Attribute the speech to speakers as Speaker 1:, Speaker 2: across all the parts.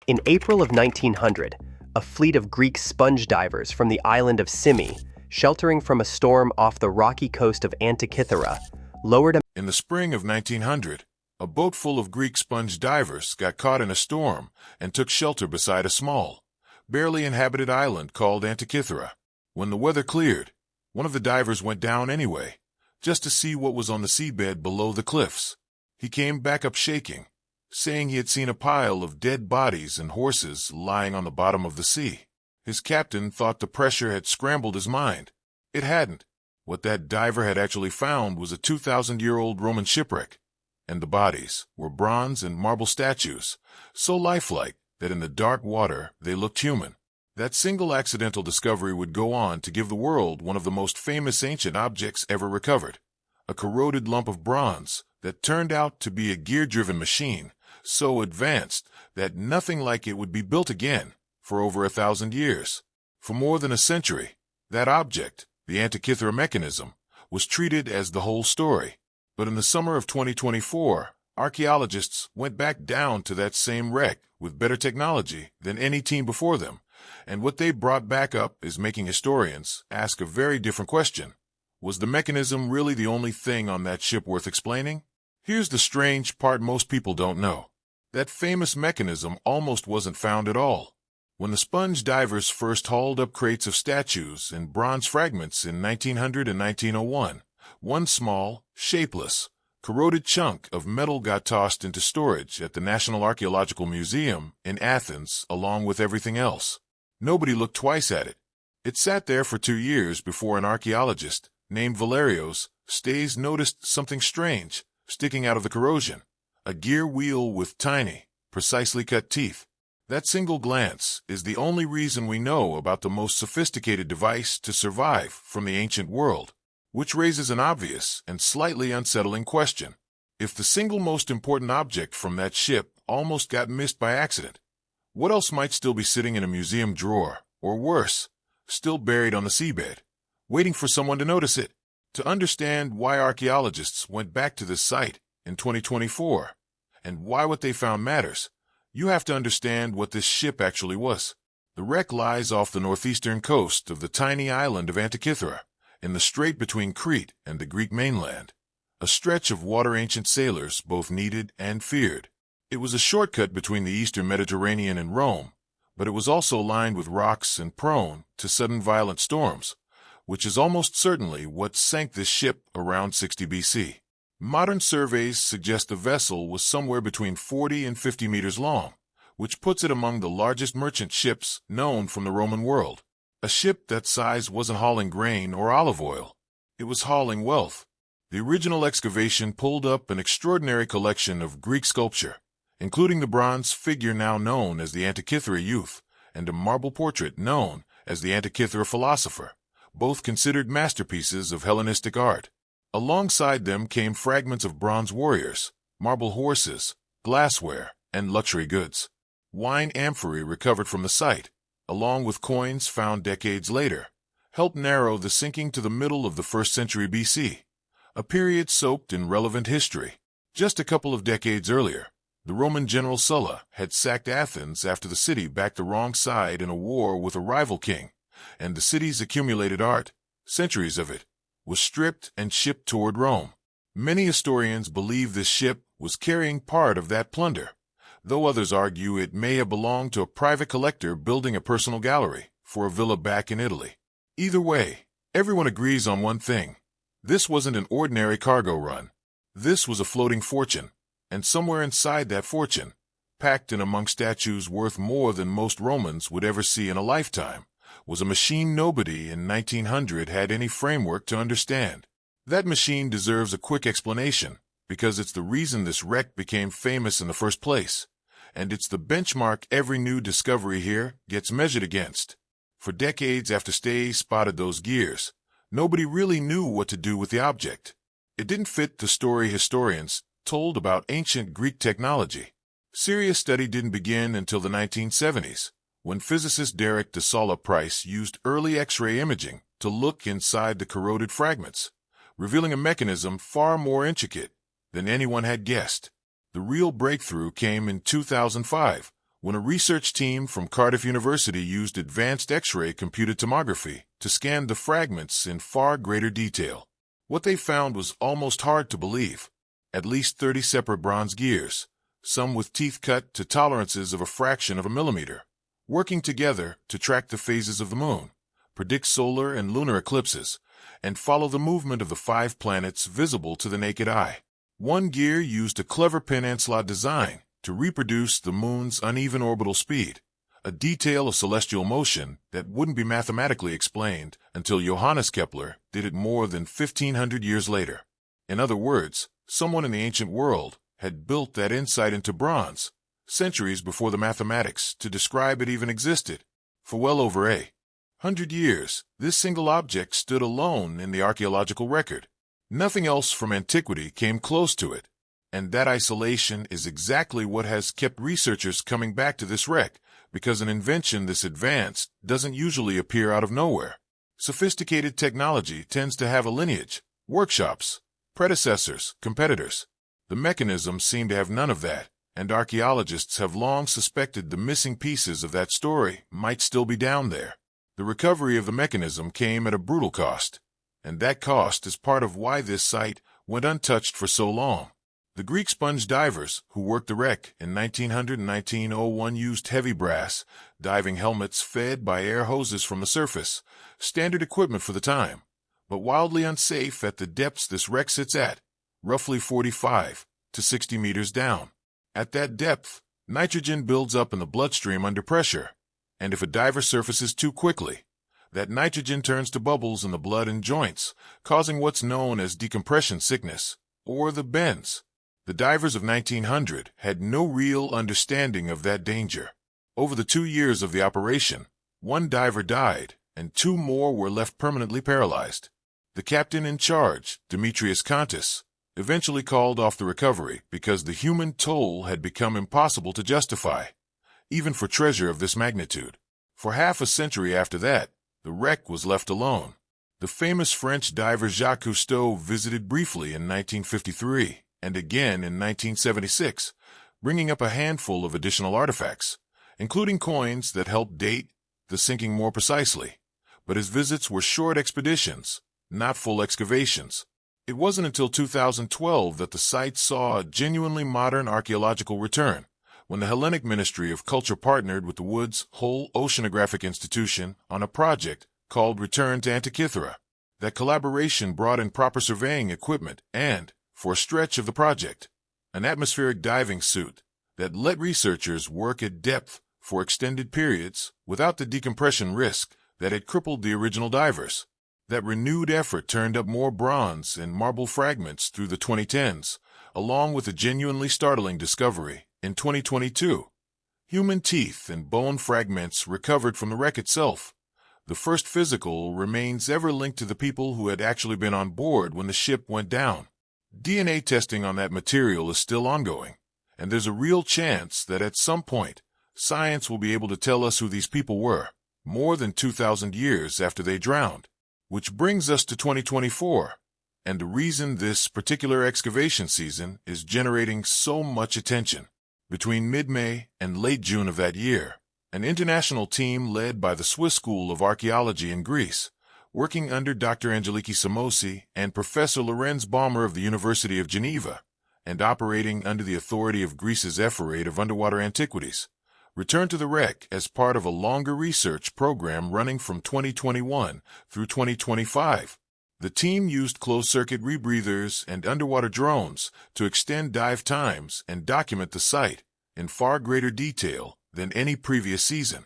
Speaker 1: In April of 1900, a fleet of Greek sponge divers from the island of Symi, sheltering from a storm off the rocky coast of Antikythera, lowered a...
Speaker 2: In the spring of 1900, a boat full of Greek sponge divers got caught in a storm and took shelter beside a small, barely inhabited island called Antikythera. When the weather cleared, one of the divers went down anyway, just to see what was on the seabed below the cliffs. He came back up shaking, saying he had seen a pile of dead bodies and horses lying on the bottom of the sea. His captain thought the pressure had scrambled his mind. It hadn't. What that diver had actually found was a 2,000-year-old Roman shipwreck, and the bodies were bronze and marble statues, so lifelike that in the dark water they looked human. That single accidental discovery would go on to give the world one of the most famous ancient objects ever recovered, a corroded lump of bronze that turned out to be a gear-driven machine, so advanced that nothing like it would be built again for over 1,000 years. For more than a century, that object, the Antikythera Mechanism, was treated as the whole story. But in the summer of 2024, archaeologists went back down to that same wreck with better technology than any team before them, and what they brought back up is making historians ask a very different question. Was the mechanism really the only thing on that ship worth explaining? Here's the strange part most people don't know. That famous mechanism almost wasn't found at all. When the sponge divers first hauled up crates of statues and bronze fragments in 1900 and 1901, one small, shapeless, corroded chunk of metal got tossed into storage at the National Archaeological Museum in Athens along with everything else. Nobody looked twice at it. It sat there for 2 years before an archaeologist named Valerios Stays noticed something strange sticking out of the corrosion. A gear wheel with tiny, precisely cut teeth. That single glance is the only reason we know about the most sophisticated device to survive from the ancient world, which raises an obvious and slightly unsettling question. If the single most important object from that ship almost got missed by accident, what else might still be sitting in a museum drawer, or worse, still buried on the seabed, waiting for someone to notice it? To understand why archaeologists went back to this site in 2024, and why what they found matters, you have to understand what this ship actually was. The wreck lies off the northeastern coast of the tiny island of Antikythera, in the strait between Crete and the Greek mainland, a stretch of water ancient sailors both needed and feared. It was a shortcut between the eastern Mediterranean and Rome, but it was also lined with rocks and prone to sudden violent storms, which is almost certainly what sank this ship around 60 BC. Modern surveys suggest the vessel was somewhere between 40 and 50 meters long, which puts it among the largest merchant ships known from the Roman world. A ship that size wasn't hauling grain or olive oil. It was hauling wealth. The original excavation pulled up an extraordinary collection of Greek sculpture, including the bronze figure now known as the Antikythera Youth and a marble portrait known as the Antikythera Philosopher, both considered masterpieces of Hellenistic art. Alongside them came fragments of bronze warriors, marble horses, glassware, and luxury goods. Wine amphorae recovered from the site, along with coins found decades later, helped narrow the sinking to the middle of the 1st century BC, a period soaked in relevant history. Just a couple of decades earlier, the Roman general Sulla had sacked Athens after the city backed the wrong side in a war with a rival king, and the city's accumulated art, centuries of it, was stripped and shipped toward Rome. Many historians believe this ship was carrying part of that plunder, though others argue it may have belonged to a private collector building a personal gallery for a villa back in Italy. Either way, everyone agrees on one thing. This wasn't an ordinary cargo run. This was a floating fortune, and somewhere inside that fortune, packed in among statues worth more than most Romans would ever see in a lifetime, was a machine nobody in 1900 had any framework to understand. That machine deserves a quick explanation, because it's the reason this wreck became famous in the first place, and it's the benchmark every new discovery here gets measured against. For decades after Stays spotted those gears, nobody really knew what to do with the object. It didn't fit the story historians told about ancient Greek technology. Serious study didn't begin until the 1970s, when physicist Derek de Solla Price used early X-ray imaging to look inside the corroded fragments, revealing a mechanism far more intricate than anyone had guessed. The real breakthrough came in 2005, when a research team from Cardiff University used advanced X-ray computed tomography to scan the fragments in far greater detail. What they found was almost hard to believe. At least 30 separate bronze gears, some with teeth cut to tolerances of a fraction of a millimeter, working together to track the phases of the moon, predict solar and lunar eclipses, and follow the movement of the 5 planets visible to the naked eye. One gear used a clever pin-and-slot design to reproduce the moon's uneven orbital speed, a detail of celestial motion that wouldn't be mathematically explained until Johannes Kepler did it more than 1,500 years later. In other words, someone in the ancient world had built that insight into bronze, centuries before the mathematics to describe it even existed. For well over 100 years, this single object stood alone in the archaeological record. Nothing else from antiquity came close to it. And that isolation is exactly what has kept researchers coming back to this wreck, because an invention this advanced doesn't usually appear out of nowhere. Sophisticated technology tends to have a lineage, workshops, predecessors, competitors. The mechanism seemed to have none of that, and archaeologists have long suspected the missing pieces of that story might still be down there. The recovery of the mechanism came at a brutal cost, and that cost is part of why this site went untouched for so long. The Greek sponge divers who worked the wreck in 1900 and 1901 used heavy brass, diving helmets fed by air hoses from the surface, standard equipment for the time, but wildly unsafe at the depths this wreck sits at, roughly 45 to 60 meters down. At that depth, nitrogen builds up in the bloodstream under pressure, and if a diver surfaces too quickly, that nitrogen turns to bubbles in the blood and joints, causing what's known as decompression sickness, or the bends. The divers of 1900 had no real understanding of that danger. Over the 2 years of the operation, 1 diver died, and 2 more were left permanently paralyzed. The captain in charge, Demetrius Contis, eventually called off the recovery because the human toll had become impossible to justify, even for treasure of this magnitude. For half a century after that, the wreck was left alone. The famous French diver Jacques Cousteau visited briefly in 1953 and again in 1976, bringing up a handful of additional artifacts, including coins that helped date the sinking more precisely. But his visits were short expeditions, not full excavations. It wasn't until 2012 that the site saw a genuinely modern archaeological return, when the Hellenic Ministry of Culture partnered with the Woods Hole Oceanographic Institution on a project called Return to Antikythera. That collaboration brought in proper surveying equipment and, for a stretch of the project, an atmospheric diving suit that let researchers work at depth for extended periods without the decompression risk that had crippled the original divers. That renewed effort turned up more bronze and marble fragments through the 2010s, along with a genuinely startling discovery in 2022. Human teeth and bone fragments recovered from the wreck itself. The first physical remains ever linked to the people who had actually been on board when the ship went down. DNA testing on that material is still ongoing, and there's a real chance that at some point, science will be able to tell us who these people were, more than 2,000 years after they drowned. Which brings us to 2024, and the reason this particular excavation season is generating so much attention. Between mid-May and late June of that year, an international team led by the Swiss School of Archaeology in Greece, working under Dr. Angeliki Samosi and Professor Lorenz Baumer of the University of Geneva, and operating under the authority of Greece's Ephorate of Underwater Antiquities, returned to the wreck as part of a longer research program running from 2021 through 2025. The team used closed-circuit rebreathers and underwater drones to extend dive times and document the site in far greater detail than any previous season,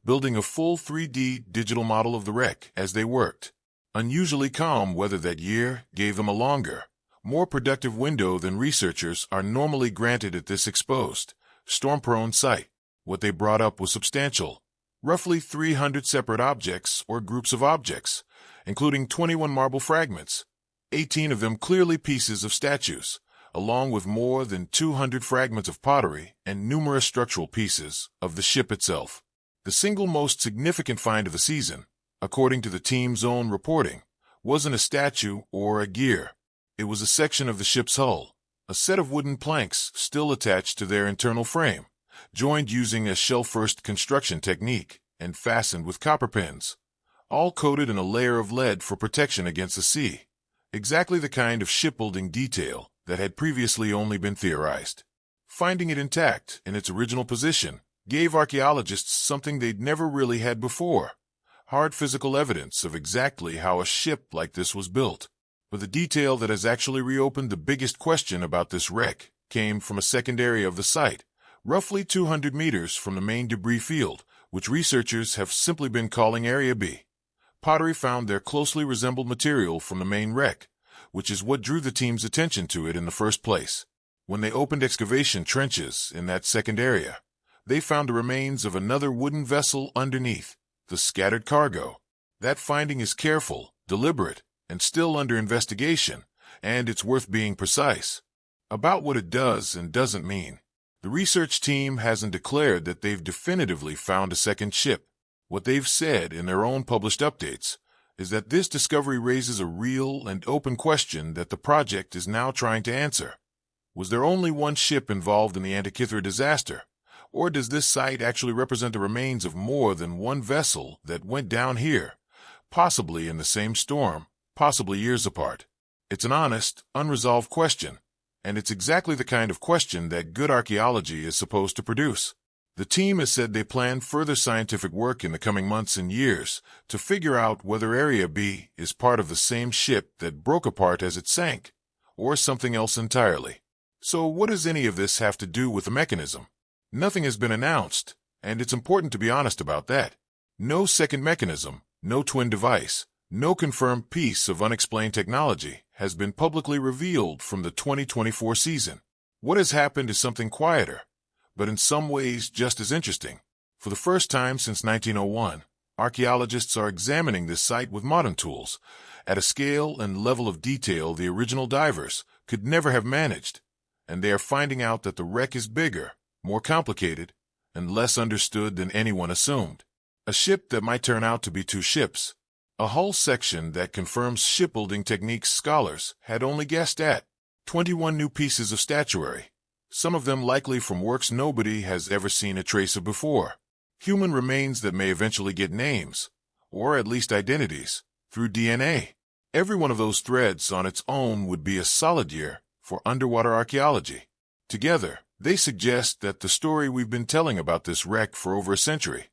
Speaker 2: building a full 3D digital model of the wreck as they worked. Unusually calm weather that year gave them a longer, more productive window than researchers are normally granted at this exposed, storm-prone site. What they brought up was substantial, roughly 300 separate objects or groups of objects, including 21 marble fragments, 18 of them clearly pieces of statues, along with more than 200 fragments of pottery and numerous structural pieces of the ship itself. The single most significant find of the season, according to the team's own reporting, wasn't a statue or a gear. It was a section of the ship's hull, a set of wooden planks still attached to their internal frame, joined using a shell-first construction technique and fastened with copper pins, all coated in a layer of lead for protection against the sea. Exactly the kind of shipbuilding detail that had previously only been theorized. Finding it intact in its original position gave archaeologists something they'd never really had before: hard physical evidence of exactly how a ship like this was built. But the detail that has actually reopened the biggest question about this wreck came from a second area of the site, roughly 200 meters from the main debris field, which researchers have simply been calling Area B. Pottery found there closely resembled material from the main wreck, which is what drew the team's attention to it in the first place. When they opened excavation trenches in that second area, they found the remains of another wooden vessel underneath, the scattered cargo. That finding is careful, deliberate, and still under investigation, and it's worth being precise about what it does and doesn't mean. The research team hasn't declared that they've definitively found a second ship. What they've said in their own published updates is that this discovery raises a real and open question that the project is now trying to answer. Was there only one ship involved in the Antikythera disaster, or does this site actually represent the remains of more than one vessel that went down here, possibly in the same storm, possibly years apart? It's an honest, unresolved question, and it's exactly the kind of question that good archaeology is supposed to produce. The team has said they plan further scientific work in the coming months and years to figure out whether Area B is part of the same ship that broke apart as it sank, or something else entirely. So what does any of this have to do with the mechanism? Nothing has been announced, and it's important to be honest about that. No second mechanism, no twin device, no confirmed piece of unexplained technology has been publicly revealed from the 2024 season. What has happened is something quieter, but in some ways just as interesting. For the first time since 1901, archaeologists are examining this site with modern tools, at a scale and level of detail the original divers could never have managed, and they are finding out that the wreck is bigger, more complicated, and less understood than anyone assumed. A ship that might turn out to be two ships. A hull section that confirms shipbuilding techniques scholars had only guessed at. 21 new pieces of statuary, some of them likely from works nobody has ever seen a trace of before. Human remains that may eventually get names, or at least identities, through DNA. Every one of those threads on its own would be a solid year for underwater archaeology. Together, they suggest that the story we've been telling about this wreck for over a century,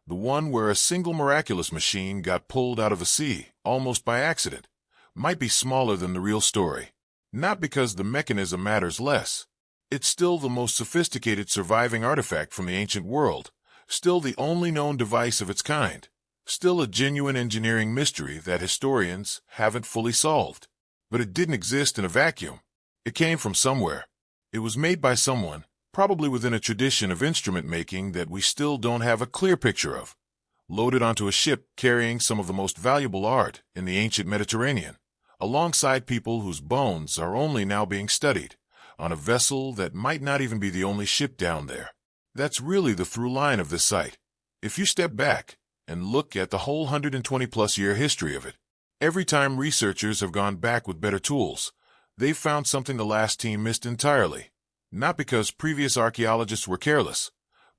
Speaker 2: the one where a single miraculous machine got pulled out of the sea, almost by accident, might be smaller than the real story. Not because the mechanism matters less. It's still the most sophisticated surviving artifact from the ancient world, still the only known device of its kind, still a genuine engineering mystery that historians haven't fully solved. But it didn't exist in a vacuum. It came from somewhere. It was made by someone, probably within a tradition of instrument making that we still don't have a clear picture of, loaded onto a ship carrying some of the most valuable art in the ancient Mediterranean, alongside people whose bones are only now being studied, on a vessel that might not even be the only ship down there. That's really the through line of this site. If you step back and look at the whole 120-plus year history of it, every time researchers have gone back with better tools, they've found something the last team missed entirely. Not because previous archaeologists were careless,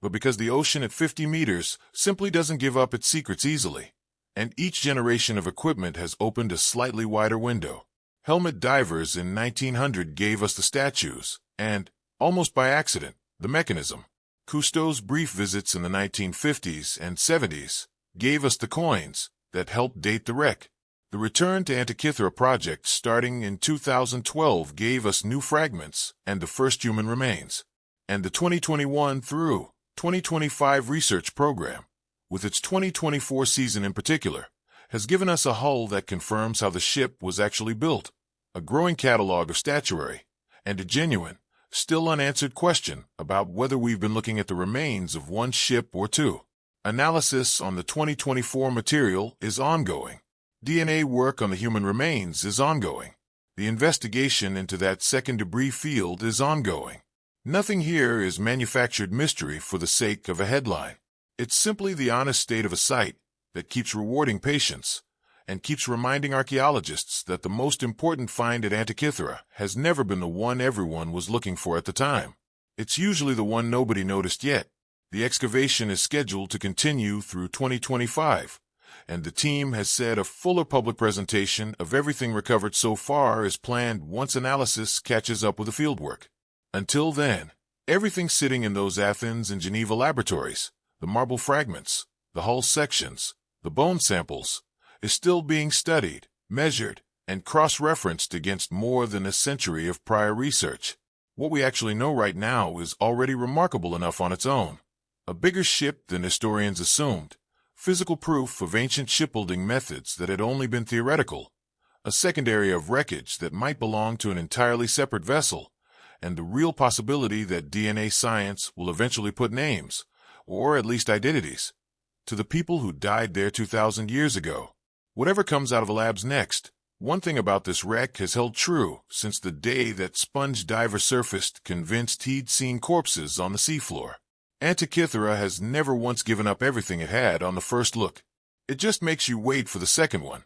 Speaker 2: but because the ocean at 50 meters simply doesn't give up its secrets easily. And each generation of equipment has opened a slightly wider window. Helmet divers in 1900 gave us the statues, and, almost by accident, the mechanism. Cousteau's brief visits in the 1950s and 70s gave us the coins that helped date the wreck. The Return to Antikythera project starting in 2012 gave us new fragments and the first human remains. And the 2021 through 2025 research program, with its 2024 season in particular, has given us a hull that confirms how the ship was actually built, a growing catalog of statuary, and a genuine, still unanswered question about whether we've been looking at the remains of one ship or two. Analysis on the 2024 material is ongoing. DNA work on the human remains is ongoing. The investigation into that second debris field is ongoing. Nothing here is manufactured mystery for the sake of a headline. It's simply the honest state of a site that keeps rewarding patience and keeps reminding archaeologists that the most important find at Antikythera has never been the one everyone was looking for at the time. It's usually the one nobody noticed yet. The excavation is scheduled to continue through 2025, and the team has said a fuller public presentation of everything recovered so far is planned once analysis catches up with the fieldwork. Until then, everything sitting in those Athens and Geneva laboratories, the marble fragments, the hull sections, the bone samples, is still being studied, measured, and cross-referenced against more than a century of prior research. What we actually know right now is already remarkable enough on its own. A bigger ship than historians assumed, physical proof of ancient shipbuilding methods that had only been theoretical, a second area of wreckage that might belong to an entirely separate vessel, and the real possibility that DNA science will eventually put names, or at least identities, to the people who died there 2,000 years ago. Whatever comes out of the labs next, one thing about this wreck has held true since the day that sponge diver surfaced convinced he'd seen corpses on the seafloor. Antikythera has never once given up everything it had on the first look. It just makes you wait for the second one.